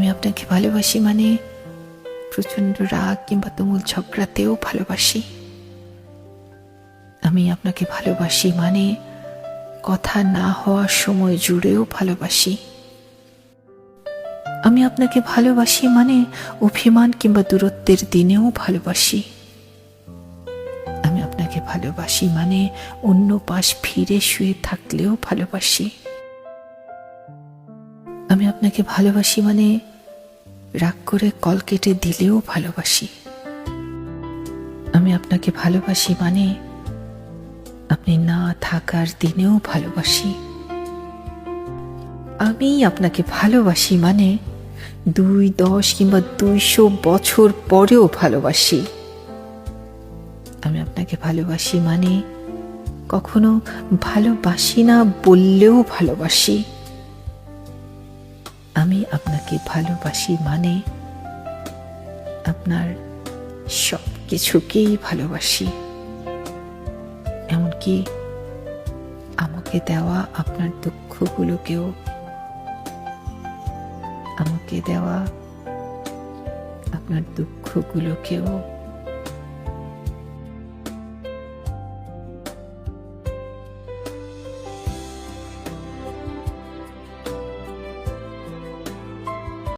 আমি আপনাকে ভালোবাসি মানে প্রচণ্ড রাগ কিংবা তুমুল ঝগড়াতেও ভালোবাসি। আমি আপনাকে ভালোবাসি মানে কথা না হওয়ার সময় জুড়েও ভালোবাসি। আমি আপনাকে ভালোবাসি মানে অভিমান কিংবা দূরত্বের দিনেও ভালোবাসি। আমি আপনাকে ভালোবাসি মানে অন্য পাশ ফিরে শুয়ে থাকলেও ভালোবাসি। আমি আপনাকে ভালোবাসি মানে রাগ করে কল কেটে দিলেও ভালোবাসি। আমি আপনাকে ভালোবাসি মানে আপনি না থাকার দিনেও ভালোবাসি। আমি আপনাকে ভালোবাসি মানে 2, 10 কিংবা 200 বছর পরেও ভালোবাসি। আমি আপনাকে ভালোবাসি মানে কখনো ভালোবাসি না বললেও ভালোবাসি। আমি আপনাকে ভালোবাসি মানে আপনার সব কিছুকেই ভালোবাসি, এমনকি আমাকে দেওয়া আপনার দুঃখগুলোকেও, আমাকে দেওয়া আপনার দুঃখগুলোকেও।